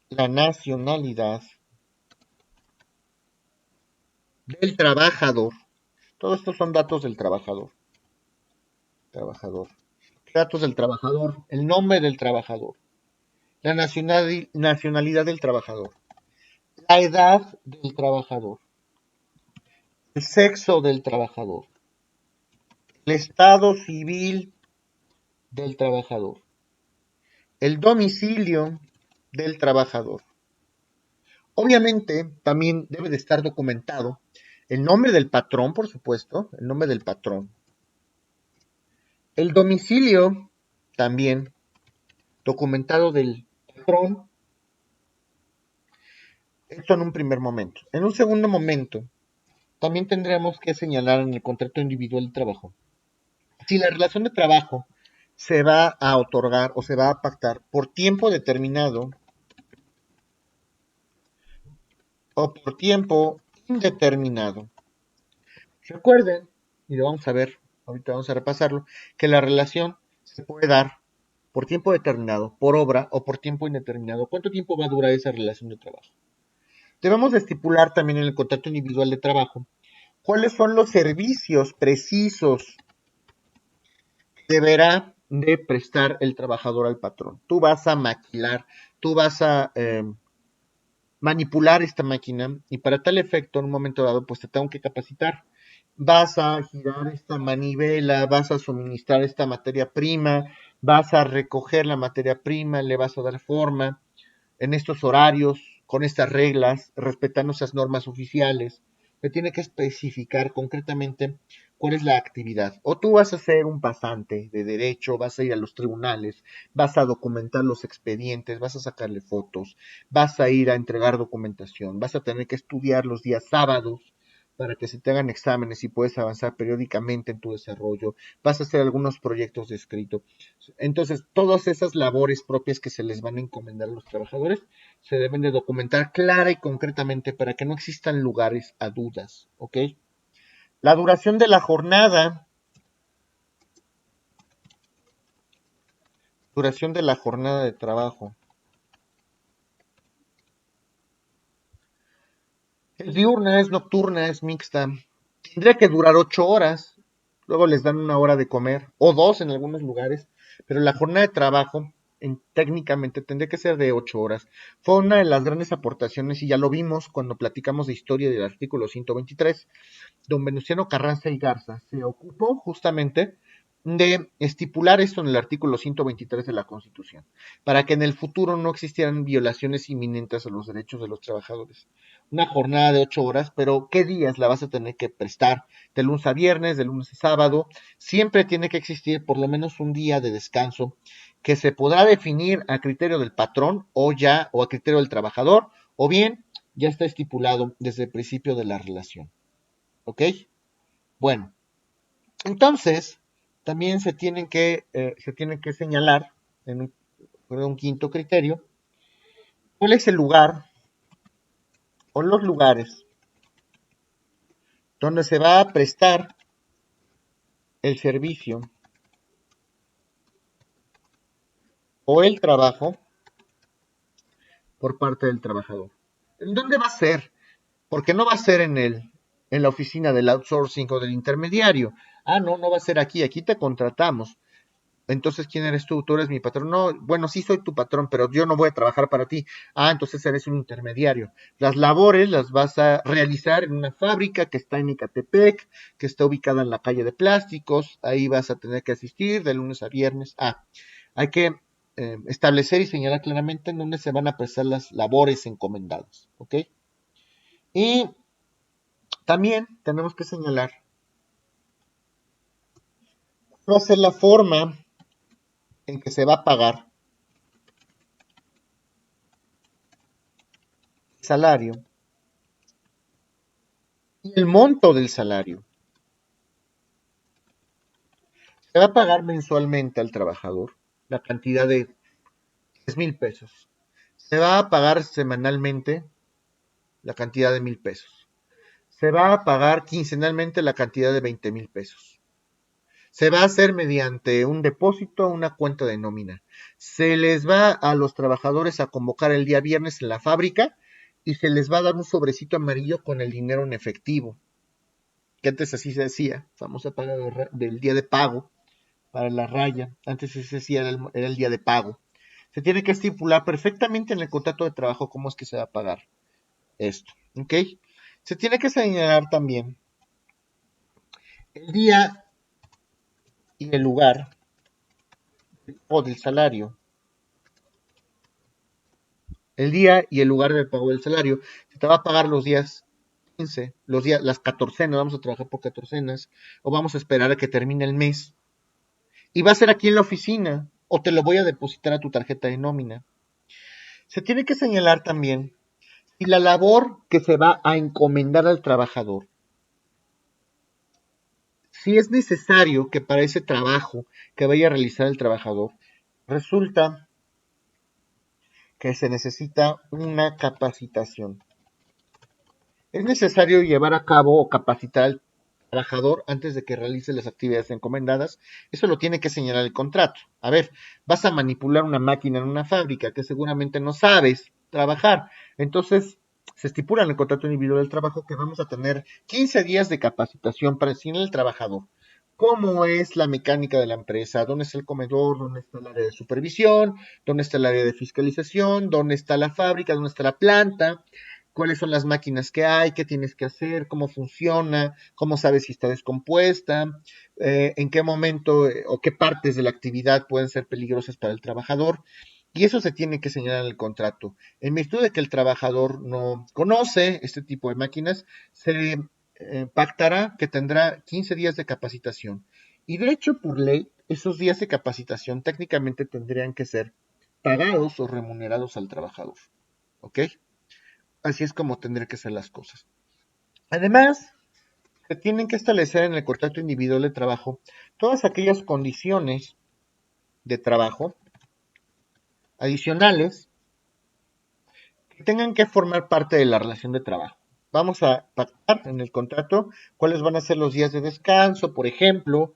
la nacionalidad del trabajador. Todos estos son datos del trabajador. Trabajador. Datos del trabajador, el nombre del trabajador, la nacionalidad del trabajador, la edad del trabajador, el sexo del trabajador, el estado civil del trabajador, el domicilio del trabajador. Obviamente, también debe de estar documentado el nombre del patrón, por supuesto, el nombre del patrón. El domicilio, también documentado del patrón. Esto en un primer momento. En un segundo momento, también tendremos que señalar en el contrato individual de trabajo si la relación de trabajo se va a otorgar o se va a pactar por tiempo determinado o por tiempo indeterminado. Recuerden, y lo vamos a ver, ahorita vamos a repasarlo, que la relación se puede dar por tiempo determinado, por obra o por tiempo indeterminado. ¿Cuánto tiempo va a durar esa relación de trabajo? Debemos de estipular también en el contrato individual de trabajo cuáles son los servicios precisos deberá de prestar el trabajador al patrón. Tú vas a maquilar, tú vas a manipular esta máquina y para tal efecto, en un momento dado, pues te tengo que capacitar. Vas a girar esta manivela, vas a suministrar esta materia prima, vas a recoger la materia prima, le vas a dar forma en estos horarios, con estas reglas, respetando esas normas oficiales. Se tiene que especificar concretamente cuál es la actividad. O tú vas a ser un pasante de derecho, vas a ir a los tribunales, vas a documentar los expedientes, vas a sacarle fotos, vas a ir a entregar documentación, vas a tener que estudiar los días sábados para que se te hagan exámenes y puedes avanzar periódicamente en tu desarrollo, vas a hacer algunos proyectos de escrito. Entonces, todas esas labores propias que se les van a encomendar a los trabajadores se deben de documentar clara y concretamente para que no existan lugares a dudas, ¿ok? La duración de la jornada, de trabajo. Es diurna, es nocturna, es mixta. Tendría que durar 8 horas. Luego les dan una hora de comer, o dos en algunos lugares. Pero la jornada de trabajo, técnicamente, tendría que ser de 8 horas. Fue una de las grandes aportaciones, y ya lo vimos cuando platicamos de historia del artículo 123. Don Venustiano Carranza y Garza se ocupó justamente de estipular esto en el artículo 123 de la Constitución, para que en el futuro no existieran violaciones inminentes a los derechos de los trabajadores. Una jornada de 8 horas, pero ¿qué días la vas a tener que prestar? De lunes a viernes, de lunes a sábado. Siempre tiene que existir por lo menos un día de descanso que se podrá definir a criterio del patrón o a criterio del trabajador, o bien ya está estipulado desde el principio de la relación. ¿Ok? Bueno, entonces también se tienen que señalar en un quinto criterio cuál es el lugar o los lugares donde se va a prestar el servicio o el trabajo por parte del trabajador. ¿En dónde va a ser? Porque no va a ser en la oficina del outsourcing o del intermediario. Ah, no, no va a ser aquí te contratamos. Entonces, ¿quién eres tú? Tú eres mi patrón. No, bueno, sí soy tu patrón, pero yo no voy a trabajar para ti. Ah, entonces eres un intermediario. Las labores las vas a realizar en una fábrica que está en Ecatepec, que está ubicada en la calle de Plásticos. Ahí vas a tener que asistir de lunes a viernes. Hay que establecer y señalar claramente en dónde se van a prestar las labores encomendadas, ¿ok? Y también tenemos que señalar cuál va a ser la forma en que se va a pagar el salario y el monto del salario. Se va a pagar mensualmente al trabajador la cantidad de 10,000 pesos. Se va a pagar semanalmente la cantidad de 1,000 pesos. Se va a pagar quincenalmente la cantidad de 20,000 pesos. Se va a hacer mediante un depósito, una cuenta de nómina. Se les va a los trabajadores a convocar el día viernes en la fábrica y se les va a dar un sobrecito amarillo con el dinero en efectivo, que antes así se decía, famosa paga del día de pago para la raya. Antes ese sí era el día de pago. Se tiene que estipular perfectamente en el contrato de trabajo cómo es que se va a pagar esto, ¿ok? Se tiene que señalar también el día y el lugar o del salario. El día y el lugar del pago del salario. Se te va a pagar los días 15, las catorcenas, vamos a trabajar por catorcenas, o vamos a esperar a que termine el mes. Y va a ser aquí en la oficina, o te lo voy a depositar a tu tarjeta de nómina. Se tiene que señalar también si la labor que se va a encomendar al trabajador, si es necesario que para ese trabajo que vaya a realizar el trabajador, resulta que se necesita una capacitación. Es necesario llevar a cabo o capacitar al trabajador antes de que realice las actividades encomendadas. Eso lo tiene que señalar el contrato. A ver, vas a manipular una máquina en una fábrica que seguramente no sabes trabajar. Entonces, se estipula en el contrato individual del trabajo que vamos a tener 15 días de capacitación para enseñar al trabajador cómo es la mecánica de la empresa, dónde está el comedor, dónde está el área de supervisión, dónde está el área de fiscalización, dónde está la fábrica, dónde está la planta, cuáles son las máquinas que hay, qué tienes que hacer, cómo funciona, cómo sabes si está descompuesta, en qué momento o qué partes de la actividad pueden ser peligrosas para el trabajador. Y eso se tiene que señalar en el contrato. En virtud de que el trabajador no conoce este tipo de máquinas, se pactará que tendrá 15 días de capacitación. Y de hecho, por ley, esos días de capacitación técnicamente tendrían que ser pagados o remunerados al trabajador. ¿Ok? Así es como tendrían que ser las cosas. Además, se tienen que establecer en el contrato individual de trabajo todas aquellas condiciones de trabajo adicionales que tengan que formar parte de la relación de trabajo. Vamos a pactar en el contrato cuáles van a ser los días de descanso, por ejemplo,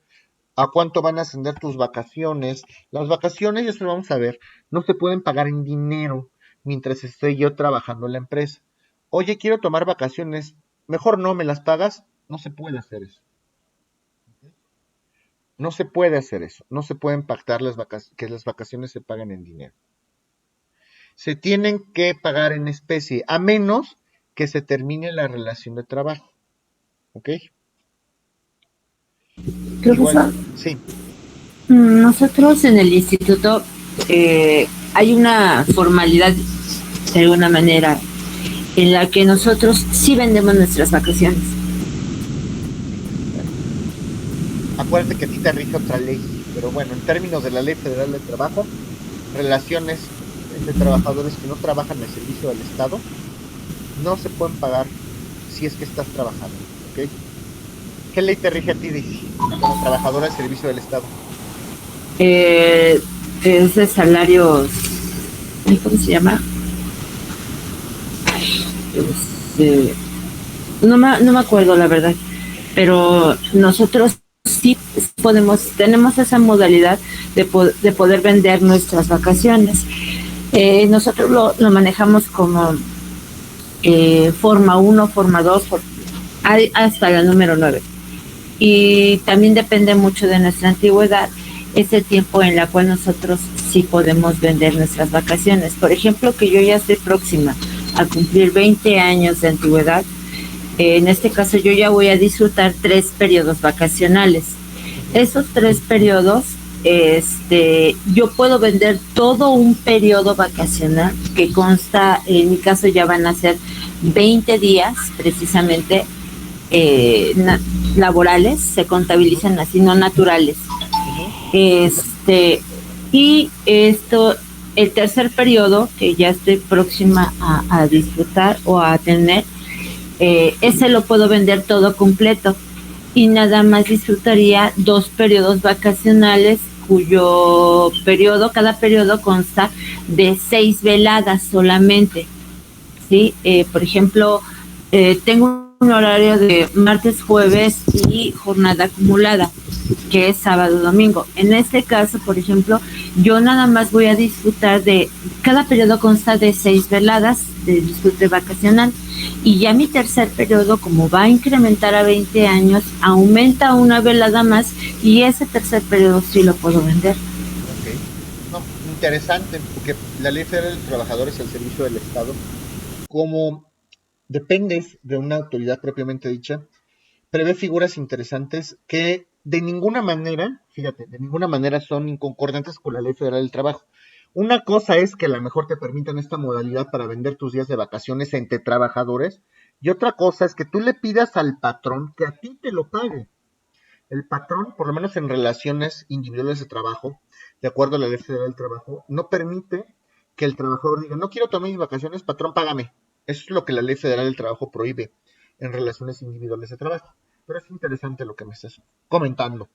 a cuánto van a ascender tus vacaciones. Las vacaciones, ya se lo vamos a ver, no se pueden pagar en dinero mientras estoy yo trabajando en la empresa. Oye, quiero tomar vacaciones, mejor no me las pagas. No se puede hacer eso. No se puede hacer eso. No se pueden pactar que las vacaciones se paguen en dinero. Se tienen que pagar en especie, a menos que se termine la relación de trabajo. ¿Ok? Igual, Profesor, sí. nosotros en el instituto hay una formalidad de alguna manera en la que nosotros sí vendemos nuestras vacaciones. Bueno, acuérdate que a ti te rige otra ley, pero bueno, en términos de la Ley Federal del Trabajo, relaciones entre trabajadores que no trabajan en el servicio del Estado no se pueden pagar si es que estás trabajando. ¿Ok? ¿Qué ley te rige a ti, Daisy, como trabajadora del servicio del Estado? Eh, es de salarios, ¿cómo se llama? Este, no me acuerdo la verdad, pero nosotros sí tenemos esa modalidad de poder vender nuestras vacaciones. Nosotros lo manejamos como forma 1, forma 2, hay hasta la número 9. Y también depende mucho de nuestra antigüedad, ese tiempo en la cual nosotros sí podemos vender nuestras vacaciones. Por ejemplo, que yo ya estoy próxima a cumplir 20 años de antigüedad, en este caso yo ya voy a disfrutar 3 periodos vacacionales. Esos 3 periodos, yo puedo vender todo un periodo vacacional que consta, en mi caso ya van a ser 20 días precisamente laborales, se contabilizan así, no naturales. Uh-huh. Y esto, el tercer periodo que ya estoy próxima a disfrutar o a tener, ese lo puedo vender todo completo y nada más disfrutaría 2 periodos vacacionales cuyo cada periodo consta de 6 veladas solamente, ¿sí? Por ejemplo, tengo un horario de martes, jueves y jornada acumulada, que es sábado, domingo. En este caso, por ejemplo, yo nada más voy a disfrutar cada periodo consta de 6 veladas de disfrute vacacional y ya mi tercer periodo, como va a incrementar a 20 años, aumenta una velada más y ese tercer periodo sí lo puedo vender. Ok. No, interesante, porque la Ley Federal del Trabajador es el servicio del Estado. Como dependes de una autoridad propiamente dicha, prevé figuras interesantes que de ninguna manera, fíjate, de ninguna manera son inconcordantes con la Ley Federal del Trabajo. Una cosa es que a lo mejor te permitan esta modalidad para vender tus días de vacaciones entre trabajadores, y otra cosa es que tú le pidas al patrón que a ti te lo pague. El patrón, por lo menos en relaciones individuales de trabajo, de acuerdo a la Ley Federal del Trabajo, no permite que el trabajador diga, no quiero tomar mis vacaciones, patrón, págame. Eso es lo que la Ley Federal del Trabajo prohíbe en relaciones individuales de trabajo. Pero es interesante lo que me estás comentando.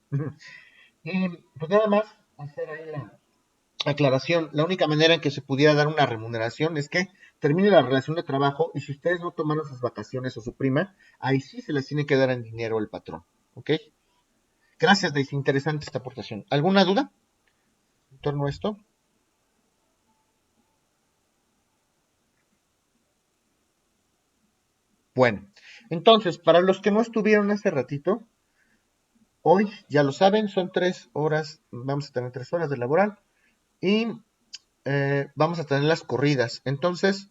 Y pues nada más hacer ahí la aclaración. La única manera en que se pudiera dar una remuneración es que termine la relación de trabajo y si ustedes no tomaron sus vacaciones o su prima, ahí sí se les tiene que dar en dinero el patrón. ¿Ok? Gracias, Daisy. Interesante esta aportación. ¿Alguna duda en torno a esto? Bueno, entonces, para los que no estuvieron hace ratito, Hoy, ya lo saben, son 3 horas, vamos a tener 3 horas de laboral y vamos a tener las corridas. Entonces,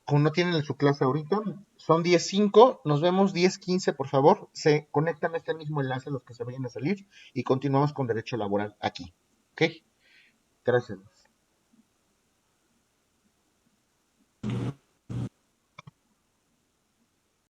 como no tienen su clase ahorita, son 10:05, nos vemos 10:15, por favor. Se conectan a este mismo enlace los que se vayan a salir y continuamos con derecho laboral aquí. ¿Ok? Gracias.